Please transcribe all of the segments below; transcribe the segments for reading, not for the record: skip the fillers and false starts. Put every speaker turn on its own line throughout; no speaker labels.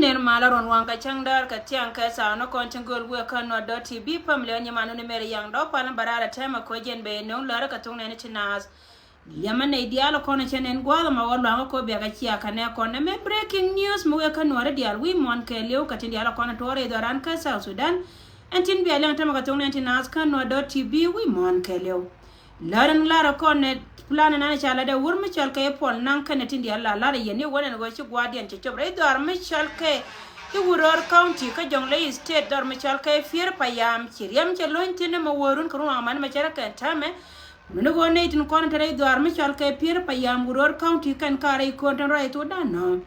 ner malaron wanka changdar ka tiang ka sa no kon changol we kan no .tv pamle nyamanu ne mere yang do pan barara tema ko jen be no lara ka tung ne chinas yamane dialo kono chenen gwala ma wala ko be ga chia kana kono me breaking news mu ka no dial wi mon ke leo ka tin dialo kono tore doran ka South Sudan entin be ala tema ka tung ne chinas kan no .tv wi mon ke leo laran lara kono plan na chala da wurmi chalke pol nan kan tin diala lara yene wona go chi guardian che chobre dor mi chalke Iwuror County ka Jonglei State dor mi chalke fier payam chiriam che lointine ma worun kru aman ma chara kan tame go ne tin kon tere dor mi chalke fier payam Wuror County kan kare ko tan rai to dano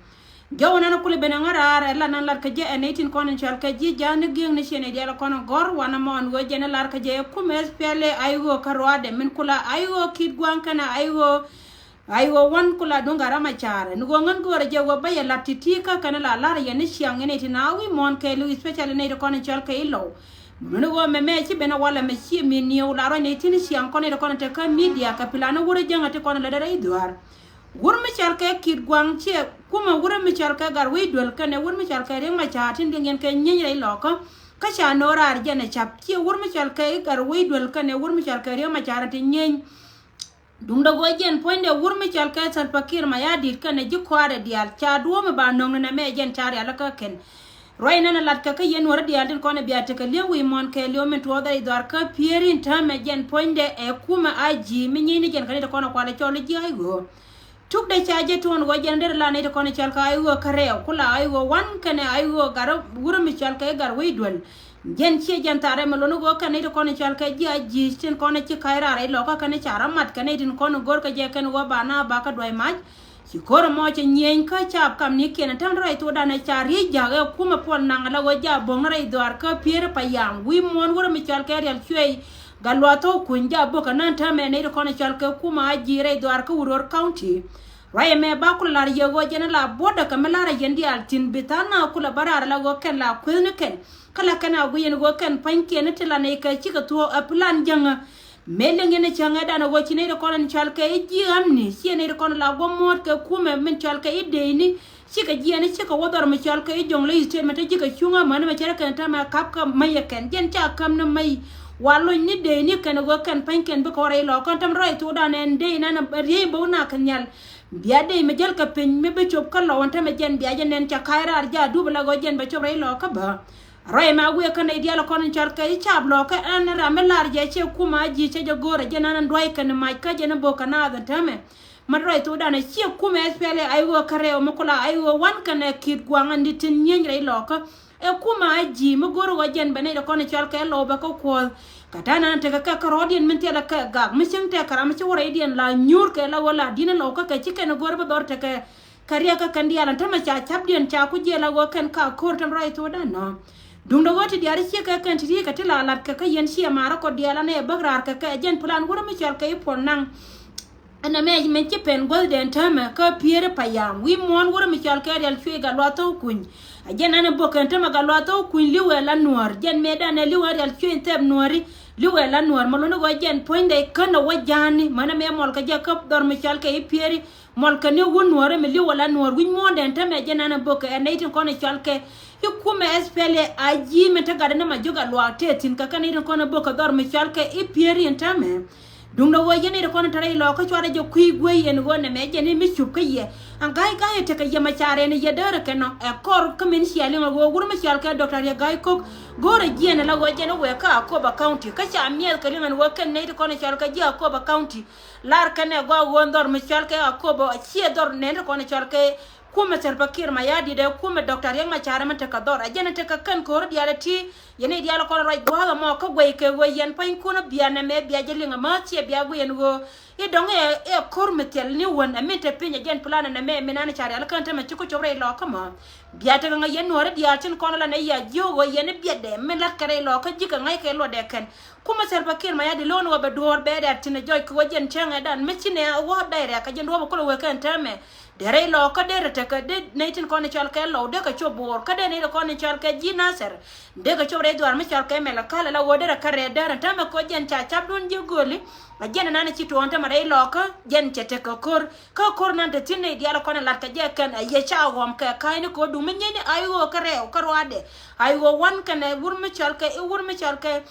jawna na kule benangara la nan lar ka je ne tin kon chalke ji jan geng ne chene diala kon gor wana mon go jene lar ka je kumes pele aygo karwade min kula aygo kid gwan kana aygo wan kula dunga rama chare nugo ngan go re jago baya latitika kana la lar ya ne chiang ne tinawi mon ke lu especially ne kon chalke ilo nugo me chi bena wala me chi mi niu la ro ne tin chiang kon ne kon te ka media ka pilano wure janga te kon la dare idwar wur mi chalke kid gwang che kuma wur mi chalke gar wi dol kane wur mi chalke re ma cha tin dingen ke nyen re loko ka cha nora arjane chap chi wur mi chalke gar wi dol kane wur mi chalke re ma cha tin nyen dum da go jen poinde wur mi chalke sal pakir ma ya dit kane ji kware dial cha duo me ba nong na me jen chari ala ka ken roi nana lat ka yen wor dial tin kone biate ka le wi mon ke le men to da idar ka pierin ta me jen poinde e kuma aji mi nyini jen kane to kono kwale chole ji ay go tuk de chaje ton go jender la ne to kono chalka aywo kare kula aywo wan kane aywo gar wuro mi chalka gar weidwal jen che jan tare melono go kane to kono chalka ji aji tin kono ci kaira re lo ka kane chara mat kane tin kono gor ka je kan go bana ba ka doi maj ci kor mo che nyen ka chap kam ni ken tan rai to dana chari jaga kuma pol nang la go ja bong rai dwar ka pier pa yang wi mon wuro mi chalka real chwe galwato kunja boka nan ta me ne to kono chalka kuma aji rai dwar ka Wuror County Raya me ba kula lar yego jena la boda kamela ra yendi altin bitana kula barar la go ken la kwene ken kala kana go yen go ken panke ne tela ne ka chika to a plan janga melenge ne changa dana go chine de kono chalke e ji amni si ne de kono la go mot ke kume min chalke e de ni chika ji ne chika wodor me chalke e Jonglei State meta chika chunga man me chalke ta ma kap ka may ken jen cha kam na may wallo ni de ni ken go ken panken be ko re lo kon tam rai to dana en de na re bo na kanyal biade me jel ka pin me be chop kala wonta me jen biaje nen cha kaira arja dubla go jen be chop re lo ka ba roy ma gu ka ne dialo kon char ka i chab lo ka an ra me lar je che kuma ji che jo gore jen an ndoi ka ne mai ka jen bo ka na da tame man roy to da ne che kuma espele ay go kare o mukula ay go wan ka ne kit gwang andi tin nyen re lo ka e kuma ji mo goro go jen be ne kon char ka lo ba ko ko katana te ka karodien menti ala ka ga mising te kara mi wora idien la nyur ke la wala dina lo ka ke chiken gorba dor te ka kariya ka kandi ala tama cha chapdien cha ku je la go ken ka kortam rai to da no dung do goti diari chi ka kan ti ka tila lat ka yen shi mara ko diala ne bagrar ka jen plan wora mi chal ka ipon nang ana me men ci pen golden tama ka piere payam wi mon wora mi chal ka real chwe ga lo to kun jen ana bokan tama ga lo to kun liwe la nuar jen me da ne liwe real chwe tem nuari liwe la nuar malono go jen poinde kana wajani mana me mol ka jakop dor mi chalke e pieri mol ka ne won nuar me liwe la nuar win monde tame jen ana boka e naitin kono chalke hikume espele aji me tagada na majoga lo atetin ka kana kono boka dor mi chalke e pieri tame dung do wo yene ko na tare lo ko chware jo kui gwe yen go ne me jeni mi chup ye an gai gai te ka yema chare ne yedere ke no e kor kamen shiali go gur mi shal ka doctor ya gai ko gore jene la go jene we ka Akoba County ka cha miel ka lingan wo ken ne ko na shal ka ji Akoba County lar ka ne go wondor mi shal ka Akoba chi dor ne ko na shal ka kuma serpakir ma yadi de kuma doctor yang ma chare ma te ka dor ajene te ka kan ko dialati yene diala ko rai go mo ka gwe ke we yen pain kuna biana me bia jelinga ma tie bia go yen go e dong e kor metel ni won amete pinya jen plan na me menana chare ala kan te ma chiko chobre lo ka ma bia te nga yen wore dia tin kono la ne ya jogo yen bia de men la kare lo ka jika ngai ke lo de kan kuma serpakir ma yadi lon wo be dor be de tin joy ko jen chenga dan me chine wo daire ka jen wo ko we kan tame dere lo ka dere te ka de naitin kono chal ka lo de ka chobor ka de ne kono chal ka ji naser de ka chobre dwar me chal ka me la kala la wo dere ka re dere tame ko jen cha chap dun ji goli a jen na ci to onta mare loka jen chete ko kor nan te tinne diala ko na lat ka je kan a ye cha wom ka kai ni ko du men ni ayo kare o karwade ayo wan kan wurmi chalka wurmi chalka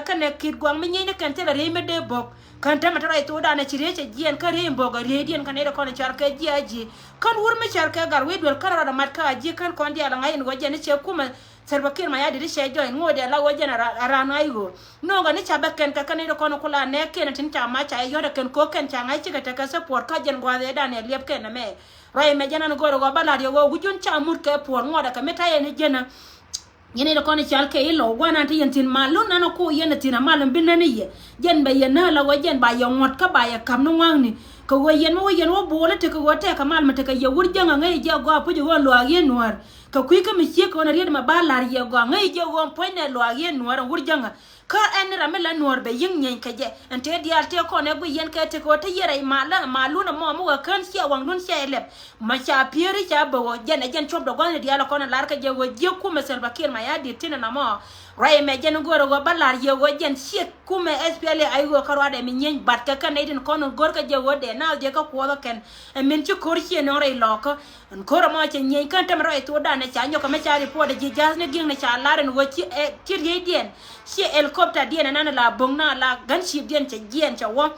kan kid gwang men ni kan te re me de bok kan ta mata to da na chire che jen ka re mboga re dien kan e ko na chalka ji aji kan wurmi chalka gar we dol karara mat ka aji kan kon diala ngai ngo jen che kuma Salva Kiir ma yadi she joy ngode la wajana arana igo no ga ni chaba ken ka kan ko no kula ne ken tin ta ma cha yo da ken ko ken cha ngai chiga ta ka support ka jen gwa da ne lep ken me rai me jana no go bala yo go gujun cha mur ke por ngoda ka meta ye ni jena yene da ko ni chal ke ilo wana ti yentin malu na no ko yene tin malum binani ye jen be ye na la wajen ba yo ngot ka ba ya kam no ngani ko yen wo bole te ko te ka mal mate ka ye wurjanga ngai je go apu jo lo age nuar ka kuika mi che ko na ried ma balar ye go ngai je go poine lo age nuar wurjanga ka en ramela nuar be yin nyen ka je ente dial te ko ne bu yen ka te ko te yere mala malu na mo kan sia wang nun sia elep ma cha pieri cha bo jen chop do gon dial ko na lar ka je wo je ku ma Salva Kiir ma ya di tin na mo rai me jen go balar ye go jen sie ku me SPL ay go karwade mi nyen bat ka kan edin ko no gor ka je wo de na je ka ko ken min ci kor ci no rai loko en kor ma ci nyen kan tam rai to da na cha nyoka me cha report de jas ne ging na cha laren wo ci tir ye dien ci helicopter dien na la bongna la gan ci dien ci dien cha wo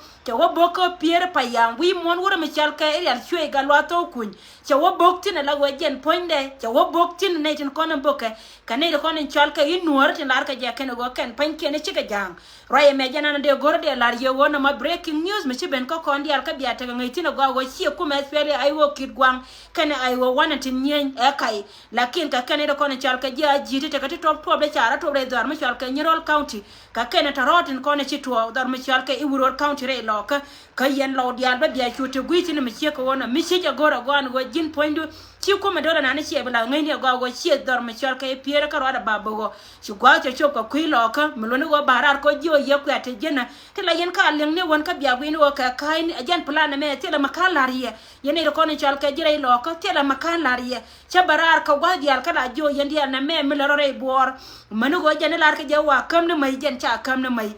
boko pier pa yam wi mon wura mi chal ka erial chwe ga lo to kun cha wo boktin la wo jen poinde cha wo boktin ne tin kono boke kanai de kono chal ka inuor tin lar ka je ken go ken pan ken ci ga jang rai me jana de gor de lar ye wona ma breaking news mi ci ben ko kondi al ka biya ta ngai tin go go ci ku me spele ai wo kid gwang ken ai wo wana tin nyen e kai lakin ka kanai de kono chal ka je ajiti te ka top be chara to be dar mi chal ka Nyirol county ka ken ta rotin kono ci to dar mi chal ka Iwuror county re lo ka yen law dial ba biya chute guiti ni mi ci ko wona mi ci ja gora go an go jin poindu ci ko me dora na ni ci bla ngai ni go go ci dar mi chal ka piere ka roda babo go ci gwa ci chop ko kuilo ka mi lo ni go barar ko jiwo ye ku ate jena te la yen ka leng ne won ka biya go ni o ka kai ni ajan plan me te la makalariye yene ro ko ni chal ka jire lo ka te la makalariye cha barar ka gwa dial ka la jo yen dial na me mi lo re bor manu go jene lar ka je wa kam ne mai jen cha kam ne mai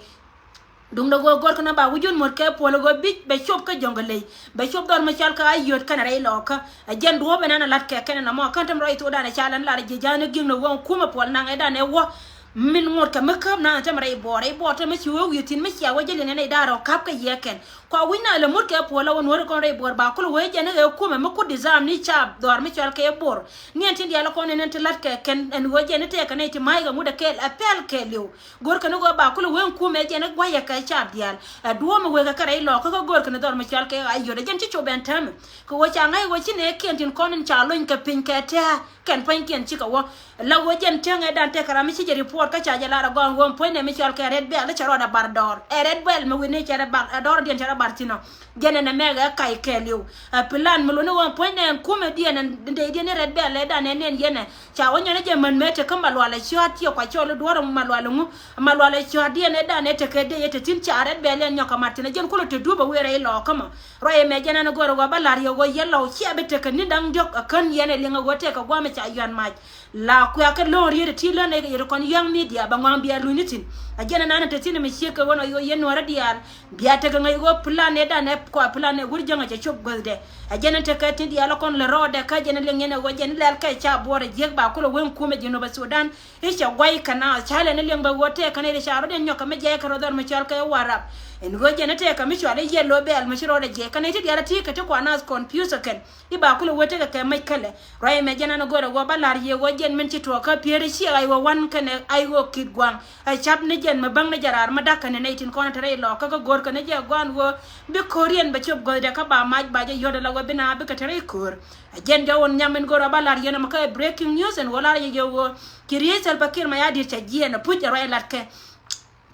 dung do go gor kana ba wujun mot ke polo go bit be chop ka jongale be chop dor ma chal ka ayot kana re loka ajen do be na lat ke kana mo kan tam ro ito da na chalan la je jana ging no won kuma pol na ngeda ne wo min ngot ka makam na tam re bore bo ta ma chi wo yitin ma chi wa jele ne da ro kap ka yeken ko wina le mot ke polo won wor ko re bor ba ko we jana e kuma ma ko dizam ni cha dor ma chal ke bor ni entin dia la ko ne ne lat ke ken en wo jene te kana ti mai ga mu da ke apel ke liu gor kana go ba ko we kuma jene gwa ya ka cha dial duo ma we ga kare lo ko gor kana dor ma chal ke ayo da jen ti cho ben tam ko wo cha ngai wo chi ne ken tin konin cha loin ka pin ke ta ken pan ken chi ka wo la wo jen te ngai dan te kara mi chi report ka cha ja la go won point ne mi chal ke red bell cha ro da bar dor red bell me we ne cha bar dor den cha bar tino jene na mega kai ke liu plan mi lo ne won point ne kuma die ne de ne red bell da ne ne yene cha won ne je man mete kan balwa la chi ati kwa cho lo dor malwa la chi die ne da ne te ke de yete tin cha red bell en nyoka martina jen ko te duba we re lo kama ro e me jene na go ro balar yo go yello chi abete kan ni dang jok kan yene le ngo te ka gwa me cha yan ma la ku ya ka lo ri ti lo ne ye kon young media ba ngam biya lunitin ajena nana te tin me chi ka wono yo yen wara dial biya te ngai go plan ne da ne ko plan ne gur jonga cha chop golde ajena te ka ti dial kon le roda ka jena le ngene go jena le ka cha bore jeg ba ko wen ku me jino ba Sudan e cha gwai kana chale ne le ngba wote kana le cha ro den nyoka me je ka ro dar me chal ka warap en go jena te ka mi chale yello be al mashiro de je kana ti dial ti ka te ko anas confuse ken iba ko wote ka mai kale rai me jena no go balar ye go jen men ti to ka piere chi ai wo wan kane ai go kid gwang ai chap ne jen ma bang ne jarar ma dakane ne tin ko na tare lo ka gor ka ne je gwan wo be korean ba chop go de ka ba maj ba je yoda la go bina be ka tare kur jen ja won nyamen go balar ye na ma ka breaking news en wala ye go kiriye Salva Kiir ma ya dir cha jen pu ja rai lat ke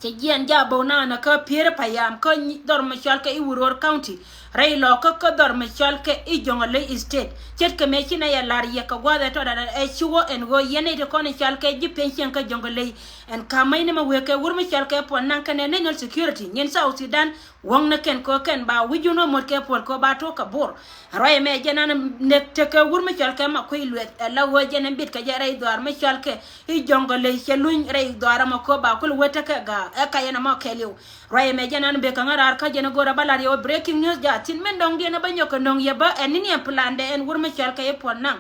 che jen ja bo na ka piere payam ko dor ma chal ka Iwuror county rai lo ka dor me chal ke I jongole estate chet ke me china ya lar ye ka gwa da to da e chuo en go yene de kon chal ke ji pension ka jongole en kamai ne ma we ke wur me chal ke pon nan kan ne security nyen South Sudan wong na ken ko ken ba wijuno mo ke pol ko ba to ka bor rai me jena ne te ke wur me chal ke ma ko ilu la wo jena bit ka ja rai dor me chal ke I jongole chelun rai dor ma ko ba ko weta ka ga e ka yana ma ke liu rai me jena be ka ngarar ka jena gora balari o breaking news ja tin men dong dina ba nyoko nong ye ba enini en plan de en wur me chal ke pon nan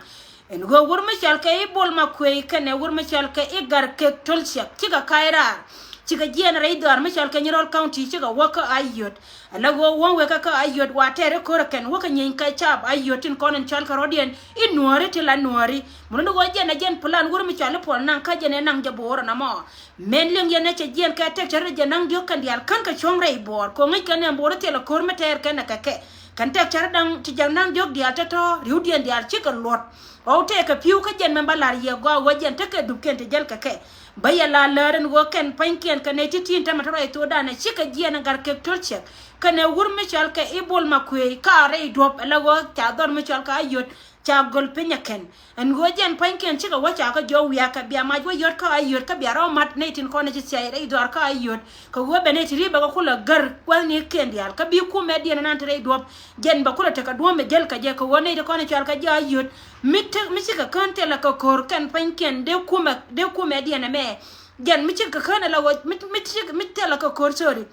en go wur me chal ke bol ma ko ke ne wur me chal ke gar ke tolsha tiga kaira tiga jena rai dor me chal ke nyirol county tiga waka ayot ala go won we ka ayot wa tere ko ken waka nyin ka chab ayotin konen chal ka rodien I nuore tila nuori mun go jena jen plan wur me chal pon nan ka jena nan jabor na mo men ling yene che jen ka tek tere jenang dio kan dial kan ka chom rai bor ko ngi kan en bor tela kor me ter ken ka ke kan tek tere dang ti jang nang diok dial to riudien dial chikan lot o te ka piu ka jen men balar ye go jen te ka duken te jel ka ke baya la laren go ken panken ka ne titin ta mataro e to dana chika jen gar ke torche ka ne wur me chal ka ibol makwe ka re drop la go ta dor me chal ka ayot cha gol penya ken en go jen panken chika wacha ka jo wiya ka bia ma go yot ka ayot ka bia ro mat ne tin ko ne chi sai re dor ka ayot ka go be ne ti riba ko kula gar kwal ni ken dial ka bi ku me dien nan tre drop jen ba kula te ka do me jel ka je ko wone de ko ne chal ka ja ayot michika kante la ka kor kan panken de kuma diana me jan michika kana la michika la ka kor sorry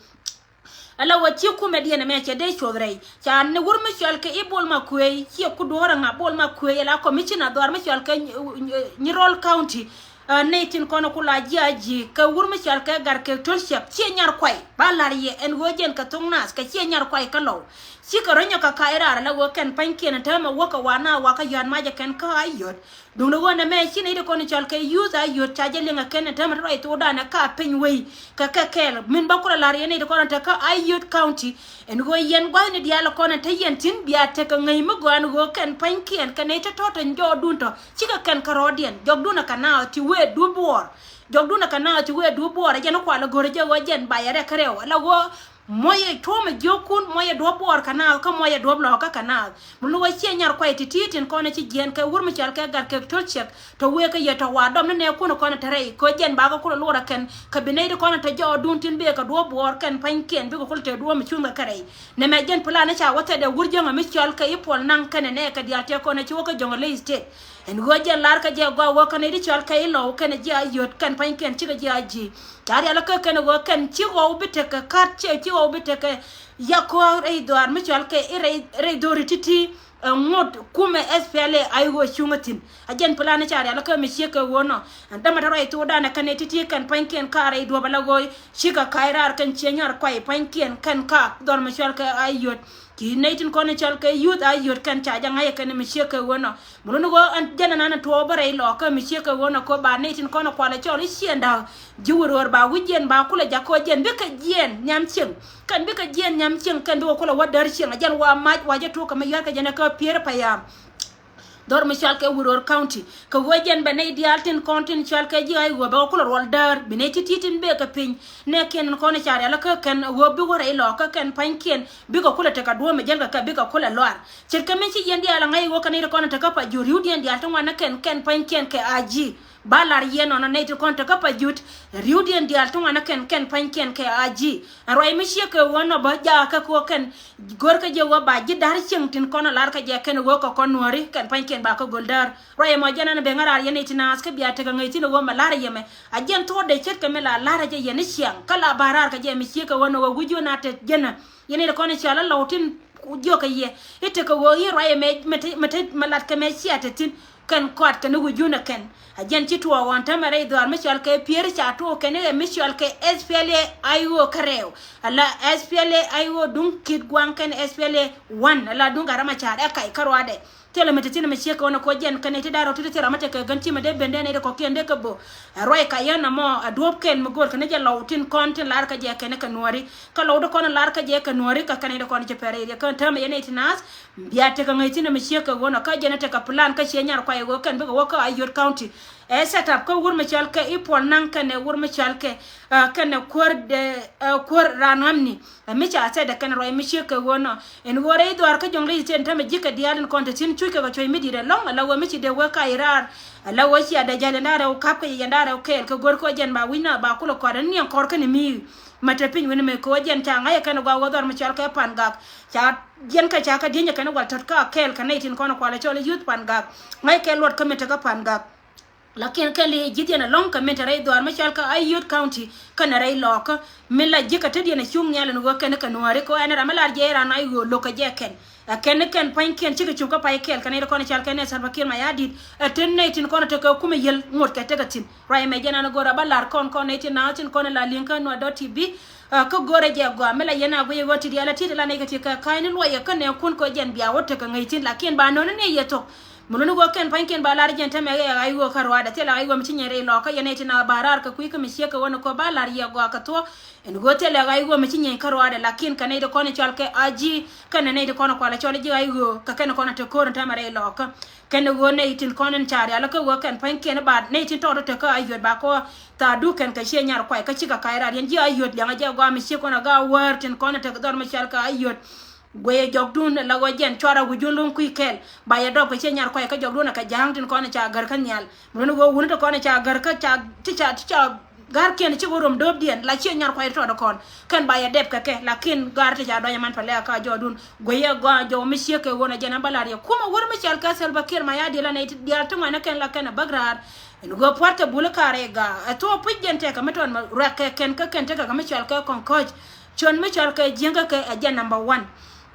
ala wati kuma diana me che de chodrei cha ne wur mi chal ke ibol ma kwe chi ku dora nga bol ma kwe la ko michina dor mi chal ke Nyirol county netin kono kula jaji ka wur mi chal ke gar ke tolshak chi nyar kwai balari en gojen ka tungnas ka chi nyar kwai ka law si ka ronya ka kaira la wo ken panken ta ma waka wana waka yan ma ja ken ka ayot dung no wona me chi ne de kono chal ke use ayot cha jeli nga ken ta ma rai to dana ka penwei ka kel min bakura lari ne de kono ta ka ayot county en go yen gwa ne dia la kono ta yen tin bia te ka ngai ma gwan go ken panken ka ne ta to njo dunto chi ka ken karodien jog duna kana ti we du bor jog duna kana ti we du bor ja no kwa la gore je go jen ba yare kareo la go moye toma jokun moye do bor kanal ka moye do blo ka kanal mun wo che nyar ko titin ko ne ci gen ka wur mi chal ka gar ke tolchek to we ka yeta wa dom ne ko no ko na tare ko jen ba ko lo ra ken ka binay de ko na ta jo dun tin be ka do bor ken panken be ko te do mi chunga kare ne me jen plan cha wata de wur jonga mi chal ka ipol nan ken ne ka dia te ko na ci wo ka jonga le state en go jen lar ka je go wo ka ne di chal ka ilo ken je ayot ken panken ci ga je aji tari ala ka ken go ken ci go bite ka kat ci go bite ka yakko re doar mi chal ke re dorititi ngod kume SPLA aygo chungatin ajen plan chari ala ka mi sheka wono andama taro ay to dana kan titi kan panken kare do balagoy shika kairar kan chenyar kwai panken kan ka dor mi chal ka ayot ki naitin kono chal ka youth ayot kan cha janga ya kan mi sheka wono muno go an jana nana to bare lo ka mi sheka wono ko ba naitin kono kwala chol isienda jiwur ba wujen ba kula jako jen be ka jen nyam ching kan be ka jen nyam ching kan do kula wadar ching ajan wa maj waje to ka mayar ka jana ka pier payam dor mi chal ke Wuror county ka wojen be ne dialtin kontin chal ke ji ay go ba kula rol dar be ne titin be ka pin ne ken ko ne chare la ka kan wo bi wore lo ka kan panken bi ko kula te ka do me jelga ka bi ka kula lor chir ka men ci yendi ala ngai go kan ne ko na ta ka pa juri udi yendi alton wana ken panken ke aji balar yeno na neti konta kapa jut riudien dial tunga na ken panken ke aji roi mishi ke wono ba ja ka ko ken gor ka je wo ba ji dar tin kono lar ka je ken wo ko konori ken panken ba ko goldar roi mo jana na be ngarar yene tina ska biya te ga ngai tin wo ma lar yeme ajen to de chet ke me la lar je yene siang kala barar ka je mishi ke wono wo gujo na te jena yene de kono chala lautin jo ka ye ite ko wo yi roi me malat ka me siate tin kan kwat kan gujo na ken ajen ci tuwa wanta mare do ar mishal ke pier cha to ken e mishal ke SPLA ayo kareo ala SPLA ayo dun kit gwan ken SPLA 1 ala dun garama cha da kai karwa de tele metatina me cheka ona ko jen kan te daro tete ramate ke ganti me de bende ne ko kende ke bo roy ka yana mo adop ken mo gor kan je lawtin kontin lar ka je ken ka nori ka lawdo kon lar ka je ka nori ka kan de kon je pere de kan tam yene tinas biya te ka ngai tina me cheka ona ka jena te ka plan ka che nyar ko kai go kan go ka ayot county set up ko wur machal ke ipol nan kan wur machal ke kan kor ranamni mi cha se da kan roi mi che ke wono en gore do ar ka jongle ten ta me jika dial kon tin chu ke go choi mi dire long la wo mi chi de wo ka irar la wo chi ada jale na ra kap ke yanda ra ke ko gor ko jen ba wina ba kulo ko ran ni kor kan mi mata pin wini me ko jen ta ngai kan go dor mi chal ke pan gak cha jen ka cha ka dinya kan wal tot ka kel kan tin kono ko la chole youth pan gak ngai ke lot ka meta ka pan gak lakin kali jidena long ka meta ray dor ma chal ka ayot county kana ray lok mila jika tedi na chung nyala no kan ka nuare ko ana ramala jera na yo loka jeken ken pain ken chika chuka pai kel kana ko na chal kana sarba kir ma yadit ten ne tin kono to ko kuma yel ngot ka tega tin ray me jena na gora balar kon ne tin na tin kono la linka no .tv ko gore je go mela yana go yego ti ala ti la ne ka ti ka kain lo ya kan ne kun ko jen biya wote ka ngai tin lakin ba no ne yeto mulunu go ken panken balar jenta me ga ay go karwa da tela ay go mtinyere lo ka yeneti na barar ka kuika misheka wono ko balar ya go ka to en go tela ay go mtinyen karwa da lakin kanai da kono chalke aji kana nei da kono kwala chole ji ay go ka ken kono to ko ta mare lo ka ken go nei tin kono chari ala ka go ken panken ba nei tin to to ka ay ba ko ta du ken ka she nyar kwai ka chika kaira yen ji ay yot yanga ja go misheka na ga war tin kono to dor ma chalka ay yot goye jogdun la go jen chora gu julun ku kel ba ya do ko che nyar ko ka jogdun ka jang tin ko na cha gar kan nyal mun go wun to ko na cha gar ka cha ti cha gar ken ci gorom dob dien la che nyar ko to do kon kan ba ya deb ka ke lakin gar ti cha do yaman pale ka jodun goye go jo mi che ke wona jena balar ya kuma wor mi chal ka sel bakir ma ya de la ne ti ya to na ken la ken bagrar en go porte bul kare ga to pujente ka meton ra ken ka ken te ka mi chal ka kon coach chon mi chal ka jenga ka aja number 1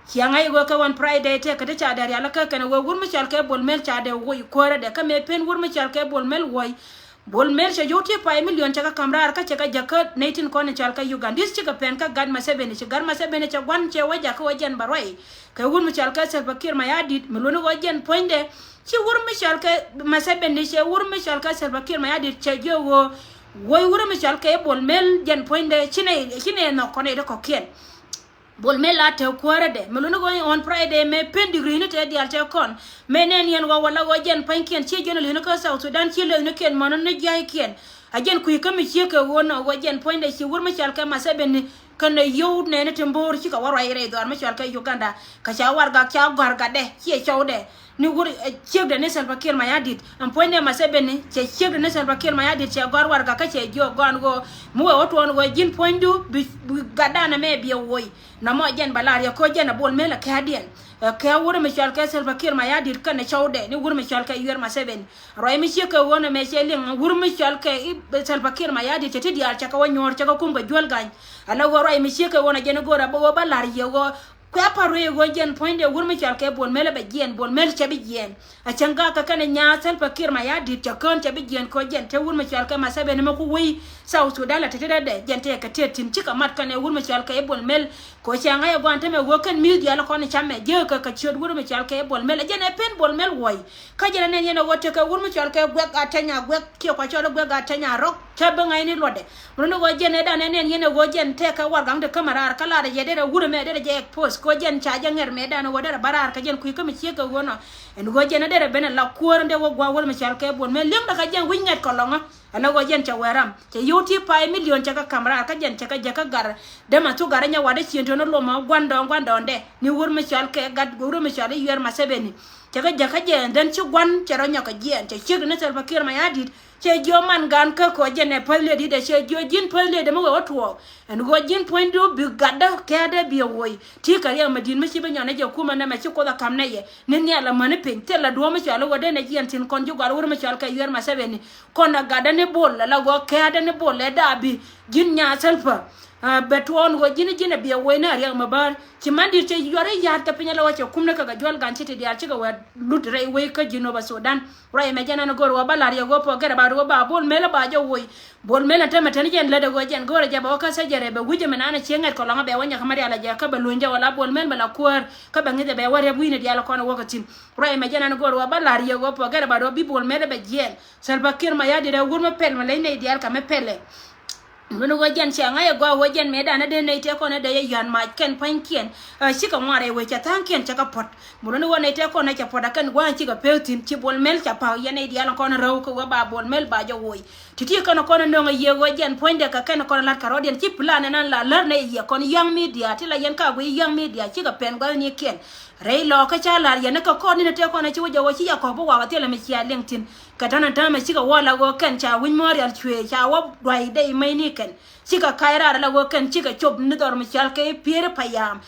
kiangai go ka wan friday te ka cha dar ya la ka kana go wurmi chal ke bol mel cha de wo ko ra de ka me pen wurmi chal ke bol mel wo bol mel cha joti pa million cha ka kamrar ka cha ka jakat 19 ko ne chal ka ugandis cha ka pen ka gad ma sebene cha gar ma sebene cha gwan che waja ka wajen baroi ka wurmi chal ka sel bakir ma yadit melunu go jen poinde chi wurmi chal ka ma sebene che wurmi chal ka sel bakir ma yadit cha jo wo wurmi chal ka bol mel jen poinde chine no ko ne de ko ken bol me la te kwara de melunu go on friday me pen degree ne te dial te kon menen yen go wala go jen panken che jen le no ka South Sudan che le no ken manon ne jay ken ajen ku ka mi che ka wono go jen point de chi wur ma chal ka ma seben kan yo ne ne tembor chi ka wara ire do ma chal ka Uganda ka cha war ga cha gar ga de che chawde ni wur che de ne Salva Kiir ma yadit am point de ma seben che de ne Salva Kiir ma yadit che gar war ga ka che jo gon go mu woto on go jin point du ga dana me bi woy na mo jen balar ya ko jen bol mela ka dien ka wuro mi chal ka Salva Kiir ma yadir kan chawde ni wuro mi chal ka yer ma seben roy mi che ka wona me che ling wuro mi chal ka Salva Kiir ma yadir che ti dial cha ka wonyor cha ka kumba jol gañ ala go roy mi che ka wona jen go ra bo balar ya go kwa paro go jen point de wuro mi chal ka bol mela be jen bol mel che bi jen a changa ka kan nya Salva Kiir ma yadir cha kan che bi jen ko jen te wuro mi chal ka ma seben ma ku wi South Sudan la tete de jen te ka te tin chika mat kan wuro mi chal ka bol mel ko changa ya gwante me woken media la kono chamme je ka chod wuro mi chal ka bol mel jene pen bol mel woy ka jene ne yene wote ka wuro mi chal ka gwek atanya gwek ki ko chod gwek atanya rok chaba ngai ni lode muno go jene da ne yene go jen te ka war gang de kamara kala de jede wuro me de je post ko jen cha janger me da no wodere barar ka jen ku ka mi che ka wono en go jene de benen la kuor de wo gwa wuro mi chal ka bol mel lim da ka jen winget ko longa ana go jen cha weram che yuti pa million cha ka kamara ka jen cha ka jaka gar de ma tu garanya wade chiento no lo ma gwando de ni wur mi chal ke gad wur mi chal yer ma sebeni cha ka jaka jen den chi gwan cha ro nyaka jen cha chi ne Salva Kiir ma yadit che jo man gan ka ko jene palle di de che jo jin palle de mo wotwo en go jin point do bi gadda ke de bi woy ti ka ya madin mi chi be nyone je kuma na ma chi ko da kamne ye ne ne ala man pin te la do mi chal wode ne jen tin kon jo gar wur mi chal ka yer ma sebeni kon na gadda ne bol la go ke de ne bol le da bi jin nya Salva beton go jine bi woy na ya mabar ci mandir ci yore yaat ka pinya la wace kumna ka jol gan ci te dial ci ga wa lut rey woy ka jino ba Sudan ray me jana na gor wa balar ya go po gara ba ro ba bol mela ba jo woy bol mela ta mata ni jen la de go jen gor ja ba ka sa jere be wuje men ana ci ngat ko la be wanya kamari ala ja ka ba lunja wala bol mel bala kuar ka ba ngide be ware buine dial ko na wakati ray me jana na gor wa balar ya go po gara ba ro bi bol mela be jen Salva Kiir ma ya de gurma pel ma lay ne dial ka me pele Munu wajan changa ya gwa wajan meda na de nete ko na de yan ma ken pankien chika ngare we cha tankien chaka pot munu wa nete ko na cha pot kan gwa chika peltin chi bol mel cha pa ya ne dia ko na raw ko ba bol mel ba jo woy titi ko na ko na no ye wajan poinde ka ken ko na lat karodian chi plan na la lar ne ye kon young media ti la yan ka go young media chika pen gwa ni ken rei lo ka cha lar ya na ko ni nete ko na chi wo jo chi ya ko bo wa ti la me chia linkedin katana tama chika wala go ken cha win mori al chwe cha wa dwai dei mai ni ken chika kaira la go ken chika chop ni dor mi chal ke pere payam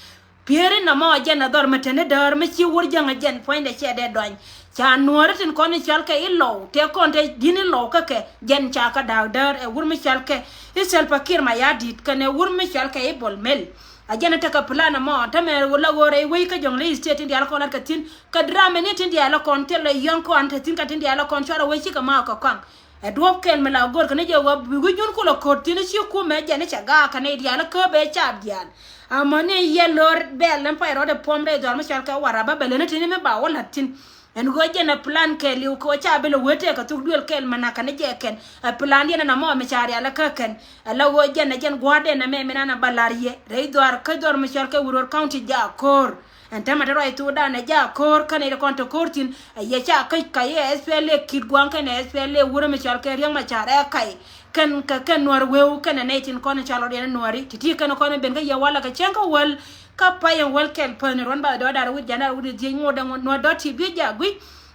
pere na ma jana dor matene dor mi chi wur janga jen point de che de don cha nuor tin kon chal ke ilo te kon te dini lo ka ke jen cha ka daw dar e wur mi chal ke isel pakir ma ya dit ken e wur mi chal ke bol mel ajana taka plana mo tame wala gore we ka jongle state ndi alko ka tin ka drama ni tin di alko tele yonko ante tin ka tin di alko chara we chika ma ka kwang e dwop ken mala gor ka ne je wa bi gun ko lo ko tin chi ku me jane chaga ka ne di alko be chab dian amane ye lor be len pa ro de pombe do ma chal ka waraba be ne tin me ba wala tin en go jena plan ke li ko cha bele wote ka tuk duel kel manaka ne jeken plan yana na mo me chari ala ka ken ala go jena jen gwade na me menana balarie rei dor ka dor me char ka wuror county ja kor en tamata ro itu da na ja kor kan ile konto kortin ye cha ka ye SPL kid gwan kan SPL wuro me char ka riang ma chara kai kan ka kan nor wew kan ne tin kon chalo de nori titi kan kon ben ga ya wala ka chenka wal ka payen welkel pan ron ba do dar wud jana wud je ngoda no doti bi jagui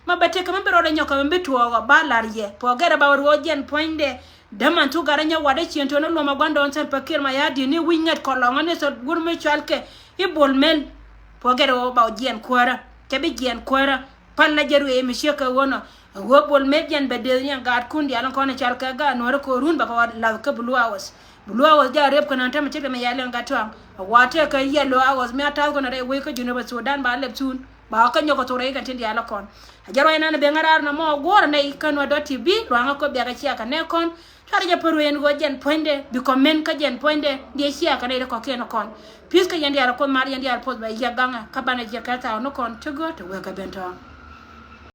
mabate kam be ro nyoka be tuwa ba larye po gara ba ro jen poinde daman tu garanya wada chiento no loma gwando on sel pakir ma yadi ni winget ko longa ne so gurme chalke i bolmel po gara ba jen kwara ke be jen kwara palla jeru e misheka wono wo bolmel jen be de nya gad kundi alan ko ne chalka ga no ko run ba ko la ka blue hours ja rep kana tama cheke me yale ngatwa wate ka yellow hours me ata ko na re we ko june ba Sudan ba leptun ba ka nyoko to re ka tindi ala kon ajaro ina ne be ngarar na mo gor ne kanwa .tv ranga ko be ga chia ka ne kon tare ja peru en go jen poinde bi comment ka jen poinde die chia ka ne ko ken kon puisque yandi ala ko mar yandi ala post ba ya ganga ka bana je ka ta no kon to go to we ka bento